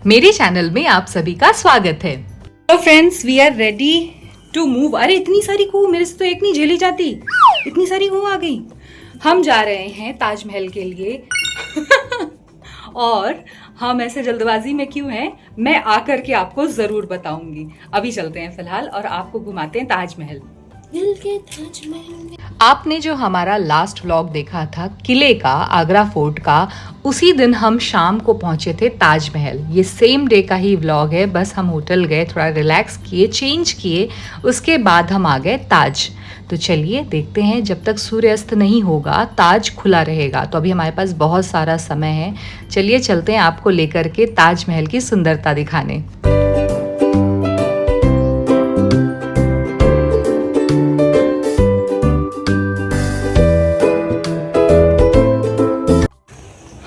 मेरे चैनल में आप सभी का स्वागत है। तो friends, we are ready to move. अरे इतनी सारी खू मेरे से तो एक नहीं झेली जाती, इतनी सारी खू आ गई। हम जा रहे हैं ताजमहल के लिए और हम ऐसे जल्दबाजी में क्यों हैं, मैं आकर के आपको जरूर बताऊंगी। अभी चलते हैं फिलहाल और आपको घुमाते हैं ताजमहल। दिल के ताजमहल। आपने जो हमारा लास्ट व्लॉग देखा था किले का, आगरा फोर्ट का, उसी दिन हम शाम को पहुंचे थे ताजमहल। ये सेम डे का ही व्लॉग है, बस हम होटल गए, थोड़ा रिलैक्स किए, चेंज किए, उसके बाद हम आ गए ताज। तो चलिए देखते हैं, जब तक सूर्यास्त नहीं होगा ताज खुला रहेगा, तो अभी हमारे पास बहुत सारा समय है। चलिए चलते हैं आपको लेकर के ताजमहल की सुंदरता दिखाने।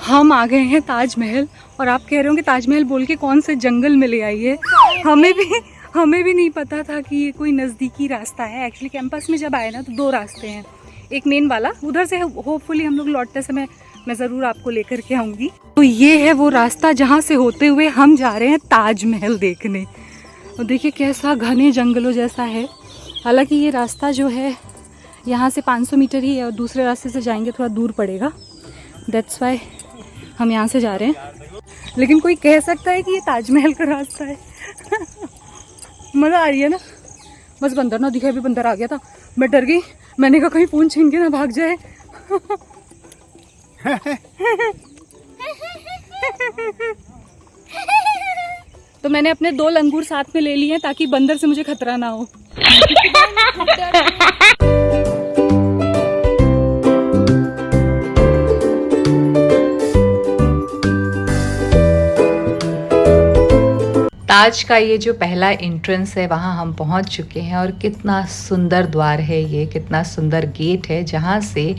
हम आ गए हैं ताजमहल और आप कह रहे हो कि ताजमहल बोल के कौन से जंगल में ले आई है। हमें भी नहीं पता था कि ये कोई नज़दीकी रास्ता है। एक्चुअली कैंपस में जब आए ना तो दो रास्ते हैं, एक मेन वाला, उधर से होपफुली हम लोग लौटते समय मैं ज़रूर आपको लेकर के आऊँगी। तो ये है वो रास्ता जहाँ से होते हुए हम जा रहे हैं ताजमहल देखने। और देखिए कैसा घने जंगलों जैसा है। हालाँकि ये रास्ता जो है यहाँ से 500 मीटर ही है और दूसरे रास्ते से जाएंगे थोड़ा दूर पड़ेगा, दैट्स वाई हम यहाँ से जा रहे हैं। लेकिन कोई कह सकता है कि ये ताजमहल का रास्ता है। मज़ा आ रही है ना। बस बंदर ना दिखा, भी बंदर आ गया था, मैं डर गई। मैंने कहा कहीं फ़ोन छीन के ना भाग जाए। तो मैंने अपने 2 लंगूर साथ में ले लिए हैं ताकि बंदर से मुझे खतरा ना हो। ताज का ये जो पहला एंट्रेंस है वहाँ हम पहुँच चुके हैं और कितना सुंदर द्वार है ये, कितना सुंदर गेट है, जहाँ से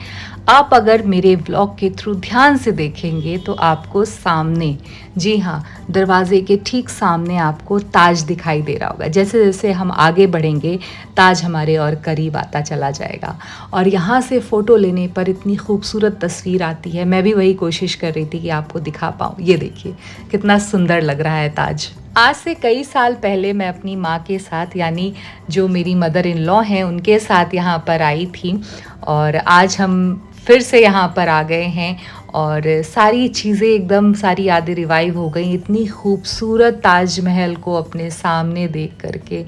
आप अगर मेरे व्लॉग के थ्रू ध्यान से देखेंगे तो आपको सामने, जी हाँ, दरवाजे के ठीक सामने आपको ताज दिखाई दे रहा होगा। जैसे जैसे हम आगे बढ़ेंगे ताज हमारे और करीब आता चला जाएगा। और यहाँ से फ़ोटो लेने पर इतनी खूबसूरत तस्वीर आती है। मैं भी वही कोशिश कर रही थी कि आपको दिखा पाऊँ। ये देखिए कितना सुंदर लग रहा है ताज। आज से कई साल पहले मैं अपनी माँ के साथ, यानी जो मेरी मदर इन लॉ हैं, उनके साथ यहाँ पर आई थी और आज हम फिर से यहाँ पर आ गए हैं और सारी चीज़ें एकदम, सारी यादें रिवाइव हो गई। इतनी खूबसूरत ताजमहल को अपने सामने देख करके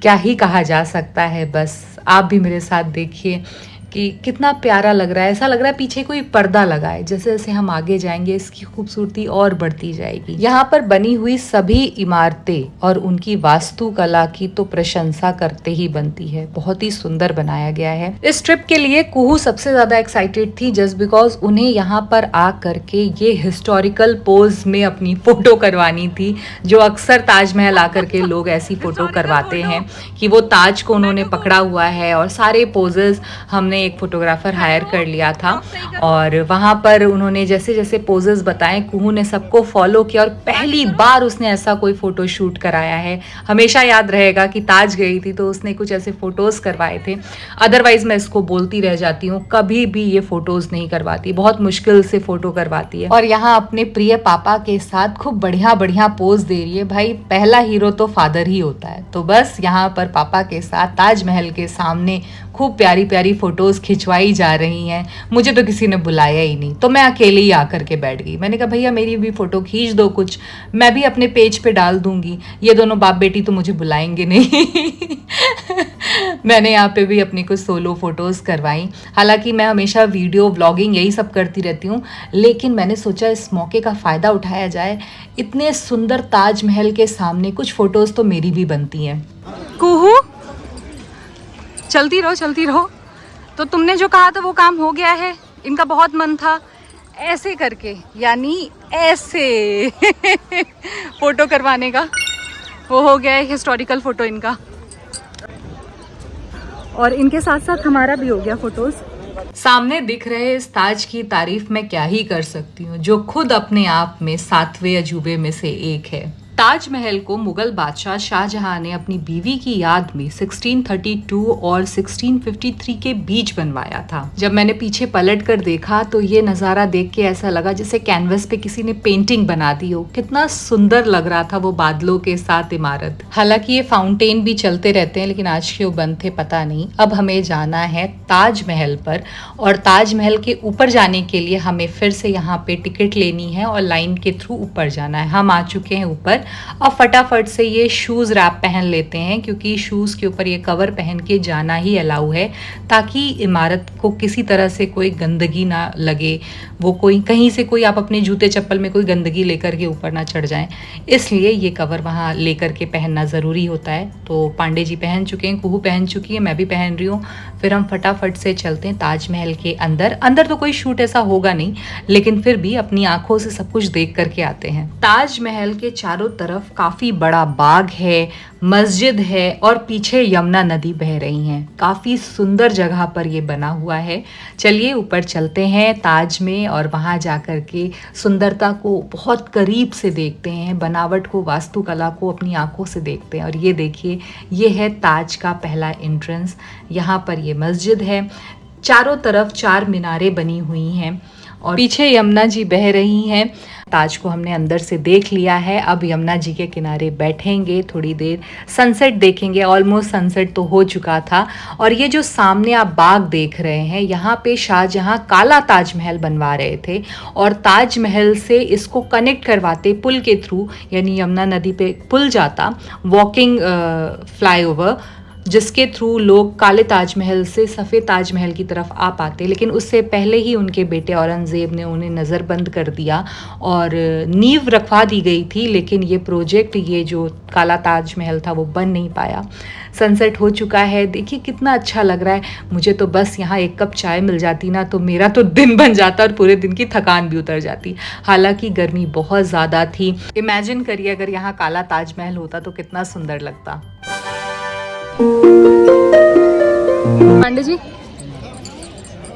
क्या ही कहा जा सकता है। बस आप भी मेरे साथ देखिए कि कितना प्यारा लग रहा है। ऐसा लग रहा है पीछे कोई पर्दा लगा है। जैसे जैसे हम आगे जाएंगे इसकी खूबसूरती और बढ़ती जाएगी। यहाँ पर बनी हुई सभी इमारतें और उनकी वास्तुकला की तो प्रशंसा करते ही बनती है। बहुत ही सुंदर बनाया गया है। इस ट्रिप के लिए कुहू सबसे ज्यादा एक्साइटेड थी, जस्ट बिकॉज उन्हें यहाँ पर आ करके ये हिस्टोरिकल पोज में अपनी फोटो करवानी थी, जो अक्सर ताजमहल आकर के लोग ऐसी फोटो करवाते हैं कि वो ताज को उन्होंने पकड़ा हुआ है। और सारे पोजेस हमने एक फोटोग्राफर हायर कर लिया था और वहाँ पर उन्होंने जैसे जैसे पोजेस बताएं, कुहू ने सबको फॉलो किया और पहली बार उसने ऐसा कोई फोटो शूट कराया है। हमेशा याद रहेगा कि ताज गई थी तो उसने कुछ ऐसे फोटोज करवाए थे। अदरवाइज मैं इसको बोलती रह जाती हूँ, कभी भी ये फोटोज नहीं करवाती, बहुत मुश्किल से फोटो करवाती है। और यहाँ अपने प्रिय पापा के साथ खूब बढ़िया बढ़िया पोज दे रही है। भाई पहला हीरो तो फादर ही होता है। तो बस यहाँ पर पापा के साथ ताजमहल के सामने खूब प्यारी प्यारी फोटोज खिंचवाई जा रही हैं। मुझे तो किसी ने बुलाया ही नहीं, तो मैं अकेले ही आकर के बैठ गई। मैंने कहा भैया मेरी भी फ़ोटो खींच दो, कुछ मैं भी अपने पेज पे डाल दूंगी। ये दोनों बाप बेटी तो मुझे बुलाएंगे नहीं। मैंने यहाँ पे भी अपनी कुछ सोलो फ़ोटोज़ करवाई। हालांकि मैं हमेशा वीडियो व्लॉगिंग यही सब करती रहती हूँ, लेकिन मैंने सोचा इस मौके का फ़ायदा उठाया जाए। इतने सुंदर ताजमहल के सामने कुछ फ़ोटोज़ तो मेरी भी बनती हैं। कुहू चलती रहो। तो तुमने जो कहा था वो काम हो गया है। इनका बहुत मन था ऐसे करके, यानी ऐसे फोटो करवाने का, वो हो गया है हिस्टोरिकल फोटो इनका। और इनके साथ साथ हमारा भी हो गया फोटोज। सामने दिख रहे इस ताज की तारीफ मैं क्या ही कर सकती हूँ, जो खुद अपने आप में 7वें अजूबे में से एक है। ताजमहल को मुगल बादशाह शाहजहां ने अपनी बीवी की याद में 1632 और 1653 के बीच बनवाया था। जब मैंने पीछे पलट कर देखा तो ये नज़ारा देख के ऐसा लगा जैसे कैनवस पे किसी ने पेंटिंग बना दी हो। कितना सुंदर लग रहा था वो बादलों के साथ इमारत। हालांकि ये फाउंटेन भी चलते रहते हैं लेकिन आज क्यों बंद थे पता नहीं। अब हमें जाना है ताजमहल पर और ताजमहल के ऊपर जाने के लिए हमें फिर से यहाँ पे टिकट लेनी है और लाइन के थ्रू ऊपर जाना है। हम आ चुके हैं ऊपर। अब फटाफट से ये शूज़ रैप पहन लेते हैं क्योंकि शूज़ के ऊपर ये कवर पहन के जाना ही अलाउ है ताकि इमारत को किसी तरह से कोई गंदगी ना लगे। वो कोई कहीं से कोई आप अपने जूते चप्पल में कोई गंदगी लेकर के ऊपर ना चढ़ जाएं, इसलिए ये कवर वहाँ लेकर के पहनना ज़रूरी होता है। तो पांडे जी पहन चुके हैं, कुहू पहन चुकी है, मैं भी पहन रही हूँ। फिर हम फटाफट से चलते हैं ताजमहल के अंदर। अंदर तो कोई शूट ऐसा होगा नहीं लेकिन फिर भी अपनी आंखों से सब कुछ देख करके आते हैं। ताजमहल के चारों तरफ काफ़ी बड़ा बाग है, मस्जिद है और पीछे यमुना नदी बह रही हैं। काफ़ी सुंदर जगह पर ये बना हुआ है। चलिए ऊपर चलते हैं ताज में और वहाँ जा कर के सुंदरता को बहुत करीब से देखते हैं, बनावट को, वास्तुकला को अपनी आंखों से देखते हैं। और ये देखिए, ये है ताज का पहला एंट्रेंस। यहाँ पर ये मस्जिद है, चारों तरफ 4 मीनारें बनी हुई हैं और पीछे यमुना जी बह रही हैं। ताज को हमने अंदर से देख लिया है। अब यमुना जी के किनारे बैठेंगे, थोड़ी देर सनसेट देखेंगे। ऑलमोस्ट सनसेट तो हो चुका था। और ये जो सामने आप बाग देख रहे हैं, यहाँ पे शाहजहां काला ताजमहल बनवा रहे थे और ताजमहल से इसको कनेक्ट करवाते पुल के थ्रू, यानी यमुना नदी पे पुल जाता, वॉकिंग फ्लाईओवर, जिसके थ्रू लोग काले ताजमहल से सफ़ेद ताजमहल की तरफ आ पाते। लेकिन उससे पहले ही उनके बेटे औरंगज़ेब ने उन्हें नज़रबंद कर दिया और नींव रखवा दी गई थी, लेकिन ये प्रोजेक्ट, ये जो काला ताजमहल था, वो बन नहीं पाया। सनसेट हो चुका है, देखिए कितना अच्छा लग रहा है। मुझे तो बस यहाँ 1 कप चाय मिल जाती ना तो मेरा तो दिन बन जाता और पूरे दिन की थकान भी उतर जाती। हालांकि गर्मी बहुत ज़्यादा थी। इमेजिन करिए अगर यहाँ काला ताजमहल होता तो कितना सुंदर लगता। पांडे जी,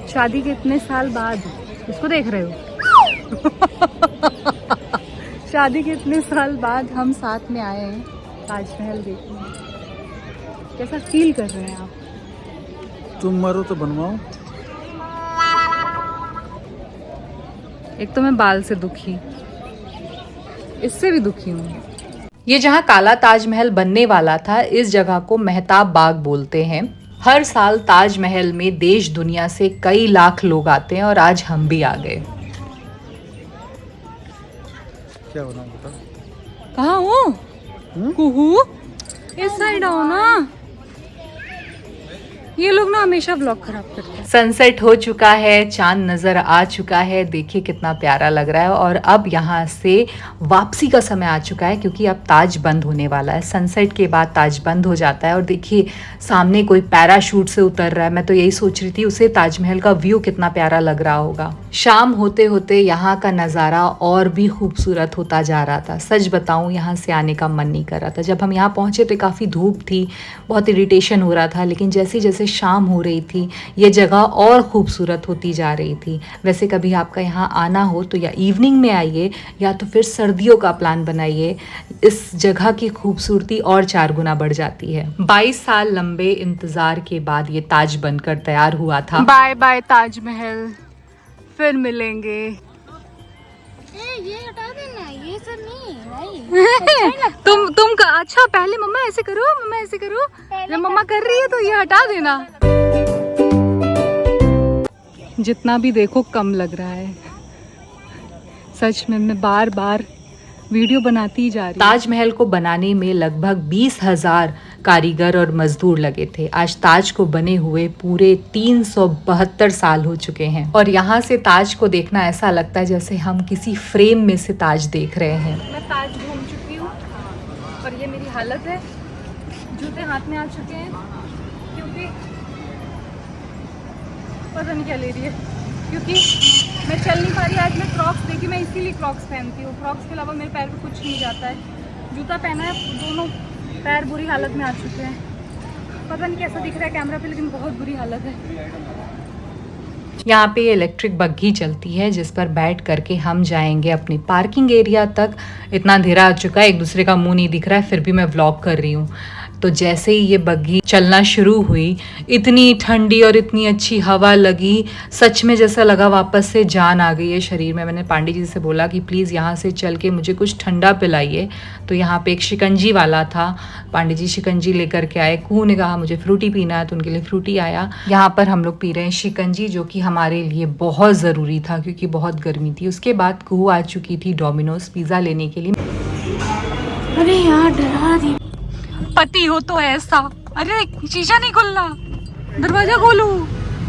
शादी के इतने साल बाद इसको देख रहे हो? शादी के इतने साल बाद हम साथ में आए हैं ताजमहल देखने। कैसा फील कर रहे हैं आप? तुम मरो तो बनवाओ। एक तो मैं बाल से दुखी, इससे भी दुखी हूँ। ये जहाँ काला ताजमहल बनने वाला था, इस जगह को मेहताब बाग बोलते हैं। हर साल ताजमहल में देश दुनिया से कई लाख लोग आते हैं और आज हम भी आ गए। क्या बनाऊं बता? कहाँ हो? कुहू, इस साइड आओ ना। ये लोग ना हमेशा व्लॉग खराब करते हैं। सनसेट हो चुका है, चांद नज़र आ चुका है, देखिए कितना प्यारा लग रहा है। और अब यहाँ से वापसी का समय आ चुका है क्योंकि अब ताज बंद होने वाला है। सनसेट के बाद ताज बंद हो जाता है और देखिए सामने कोई पैराशूट से उतर रहा है। मैं तो यही सोच रही थी उसे ताजमहल का व्यू कितना प्यारा लग रहा होगा। शाम होते होते यहाँ का नज़ारा और भी खूबसूरत होता जा रहा था। सच बताऊँ, यहाँ से आने का मन नहीं कर रहा था। जब हम यहाँ पहुँचे तो काफ़ी धूप थी, बहुत इरिटेशन हो रहा था, लेकिन जैसे जैसे शाम हो रही थी ये जगह और खूबसूरत होती जा रही थी। वैसे कभी आपका यहाँ आना हो तो या इवनिंग में आइए या तो फिर सर्दियों का प्लान बनाइए। इस जगह की खूबसूरती और 4 गुना बढ़ जाती है। 22 साल लंबे इंतजार के बाद ये ताज बनकर तैयार हुआ था। बाय बाय ताजमहल, फिर मिलेंगे। ये हटा देना, ये सब नहीं भाई। तुम अच्छा पहले मम्मा ऐसे करो, मम्मा ऐसे करो। जब मम्मा कर रही है तो ये हटा देना। जितना भी देखो कम लग रहा है। सच में मैं बार बार वीडियो बनाती ही जा रही हूँ। ताजमहल को बनाने में लगभग 20,000 कारीगर और मजदूर लगे थे। आज ताज को बने हुए पूरे 372 साल हो चुके हैं और यहाँ से ताज को देखना ऐसा लगता है जैसे हम किसी फ्रेम में से ताज देख रहे हैं। मैं ताज घूम चुकी हूँ और ये मेरी हालत है। जूते हाथ में आ चुके हैं क्योंकि पता नहीं क्या ले रही है, क्योंकि मैं चल नहीं पा रही। आज मैं क्रॉक्स देखी, मैं इसीलिए क्रॉक्स पहनती हूँ। क्रॉक्स के अलावा मेरे पैर पे कुछ नहीं जाता है। जूता पहना है, दोनों पैर बुरी हालत में आ चुके हैं। पता नहीं कैसा दिख रहा है कैमरा पे, लेकिन बहुत बुरी हालत है। यहाँ पे इलेक्ट्रिक बग्घी चलती है जिस पर बैठ करके हम जाएंगे अपनी पार्किंग एरिया तक। इतना अंधेरा आ चुका है, एक दूसरे का मुंह नहीं दिख रहा है, फिर भी मैं व्लॉग कर रही हूँ। तो जैसे ही ये बग्घी चलना शुरू हुई, इतनी ठंडी और इतनी अच्छी हवा लगी, सच में जैसा लगा वापस से जान आ गई है शरीर में। मैंने पांडे जी से बोला कि प्लीज़ यहाँ से चल के मुझे कुछ ठंडा पिलाइए। तो यहाँ पे एक शिकंजी वाला था, पांडे जी शिकंजी लेकर के आए। कुहू ने कहा मुझे फ्रूटी पीना है तो उनके लिए फ्रूटी आया। यहाँ पर हम लोग पी रहे हैं शिकंजी, जो कि हमारे लिए बहुत ज़रूरी था क्योंकि बहुत गर्मी थी। उसके बाद कुहू आ चुकी थी डोमिनोज पिज़्ज़ा लेने के लिए। अरे यार डरा दी। पति हो तो ऐसा। अरे शीशा नहीं खुलना, दरवाजा खोलो।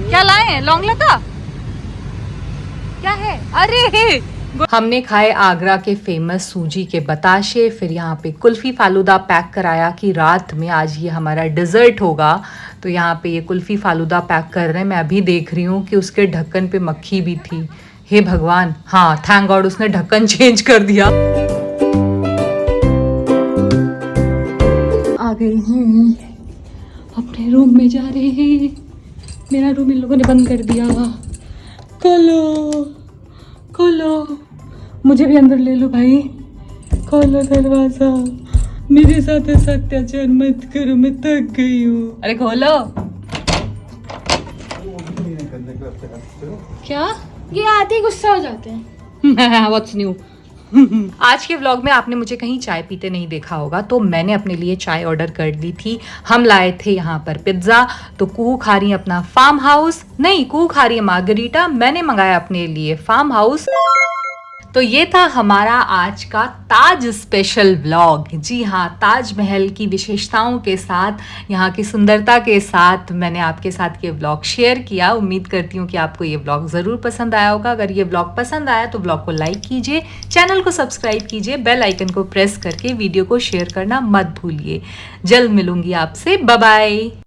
क्या लाए? लौंग लता क्या है? अरे हमने खाए आगरा के फेमस सूजी के बताशे, फिर यहाँ पे कुल्फी फालूदा पैक कराया कि रात में आज ये हमारा डिज़र्ट होगा। तो यहाँ पे ये कुल्फी फालूदा पैक कर रहे हैं। मैं अभी देख रही हूँ कि उसके ढक्कन पे मक्खी भी थी। हे भगवान, हाँ थैंक गॉड उसने ढक्कन चेंज कर दिया। आ गए हैं, अपने रूम में जा रहे हैं। मेरा रूम इन लोगों ने बंद कर दिया। खोलो खोलो, मुझे भी अंदर ले लो भाई। खोलो दरवाजा, मेरे साथ ऐसा अत्याचार मत करो, मैं थक गई हूँ। अरे खोलो। क्या? ये आते ही गुस्सा हो जाते हैं। What's new? आज के व्लॉग में आपने मुझे कहीं चाय पीते नहीं देखा होगा, तो मैंने अपने लिए चाय ऑर्डर कर दी थी। हम लाए थे यहाँ पर पिज्ज़ा। तो कुहू खा रही है अपना फार्म हाउस, नहीं कुहू खा रही है मार्गरीटा, मैंने मंगाया अपने लिए फार्म हाउस। तो ये था हमारा आज का ताज स्पेशल व्लॉग। जी हाँ, ताजमहल की विशेषताओं के साथ, यहाँ की सुंदरता के साथ मैंने आपके साथ ये व्लॉग शेयर किया। उम्मीद करती हूँ कि आपको ये व्लॉग ज़रूर पसंद आया होगा। अगर ये व्लॉग पसंद आया तो व्लॉग को लाइक कीजिए, चैनल को सब्सक्राइब कीजिए, बेल आइकन को प्रेस करके वीडियो को शेयर करना मत भूलिए। जल्द मिलूंगी आपसे, बाय बाय।